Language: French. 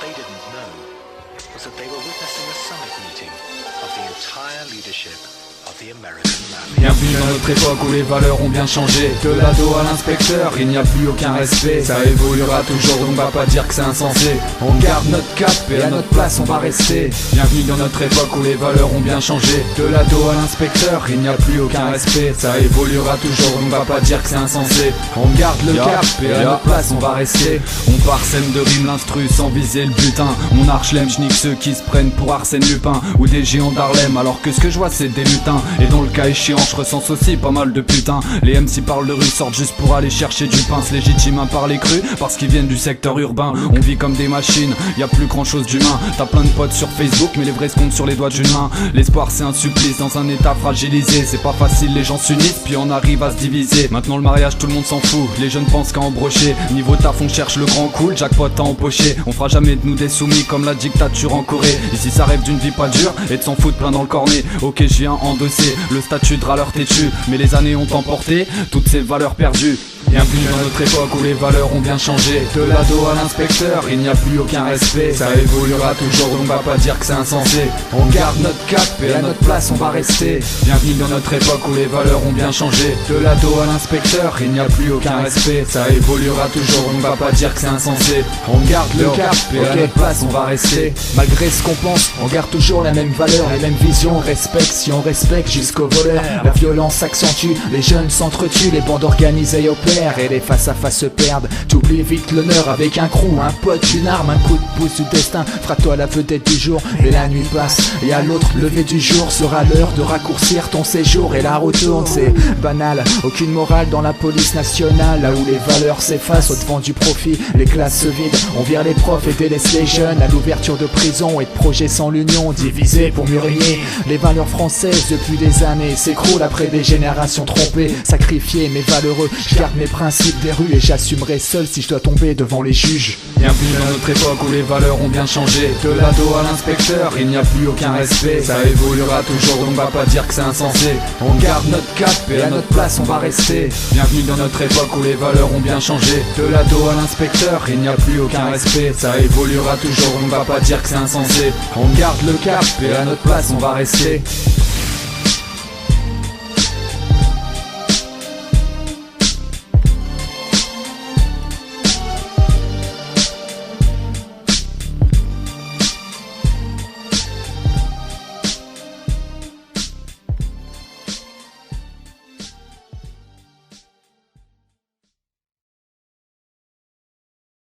they didn't know was that they were witnessing a summit meeting of the entire leadership of the American Mafia. Bienvenue dans notre époque où les valeurs ont bien changé. De l'ado à l'inspecteur, il n'y a plus aucun respect. Ça évoluera toujours, donc va pas dire que c'est insensé. On garde notre cap et à notre place on va rester. Bienvenue dans notre époque où les valeurs ont bien changé. De l'ado à l'inspecteur, il n'y a plus aucun respect. Ça évoluera toujours, donc va pas dire que c'est insensé. On garde le cap et à notre place on va rester. On parsème de rimes l'instru sans viser le butin. On Archlem, j'nique ceux qui se prennent pour Arsène Lupin ou des géants d'Harlem, alors que ce que je vois c'est des lutins. Et dans le cas échéant je recense aussi pas mal de putains. Les MC parlent de rue sortent juste pour aller chercher du pain. Se légitiment par les crus parce qu'ils viennent du secteur urbain. On vit comme des machines, y a plus grand chose d'humain. T'as plein de potes sur Facebook mais les vrais se comptent sur les doigts d'une main. L'espoir c'est un supplice dans un état fragilisé. C'est pas facile, les gens s'unissent puis on arrive à se diviser. Maintenant le mariage tout le monde s'en fout, les jeunes pensent qu'à embrocher. Niveau taf on cherche le grand coup, le jackpot à empocher. On fera jamais de nous des soumis comme la dictature en Corée. Ici ça rêve d'une vie pas dure et de s'en foutre plein dans le cornet. Ok je viens endosser le statut de râleur têtu, mais les années ont emporté toutes ces valeurs perdues. Bienvenue dans notre époque où les valeurs ont bien changé. De l'ado à l'inspecteur, il n'y a plus aucun respect. Ça évoluera toujours, donc va pas dire que c'est insensé. On garde notre cap et à notre place on va rester. Bienvenue dans notre époque où les valeurs ont bien changé. De l'ado à l'inspecteur, il n'y a plus aucun respect. Ça évoluera toujours, donc va pas dire que c'est insensé. On garde le cap et à notre place on va rester. Malgré ce qu'on pense, on garde toujours la même valeur, les mêmes visions, on respecte si on respecte jusqu'au voleur. La violence s'accentue, les jeunes s'entretuent, les bandes organisées opèrent et les face à face se perdent. T'oublies vite l'honneur avec un crew, un pote, une arme, un coup de pouce du destin fera toi la vedette du jour. Et la nuit passe et à l'autre lever du jour sera l'heure de raccourcir ton séjour. Et la retourne, c'est banal, aucune morale dans la police nationale. Là où les valeurs s'effacent au devant du profit, les classes se vident, on vire les profs et délaisse les jeunes à l'ouverture de prisons et de projets sans l'union. Divisés pour mieux régner, les valeurs françaises depuis des années s'écroulent après des générations trompées. Sacrifiés mais valeureux, je garde mes principes des rues et j'assumerai seul si je dois tomber devant les juges. Bienvenue dans notre époque où les valeurs ont bien changé. De l'ado à l'inspecteur, il n'y a plus aucun respect. Ça évoluera toujours, donc va pas dire que c'est insensé. On garde notre cap et à notre place on va rester. Bienvenue dans notre époque où les valeurs ont bien changé. De l'ado à l'inspecteur, il n'y a plus aucun respect. Ça évoluera toujours, donc va pas dire que c'est insensé. On garde le cap et à notre place on va rester.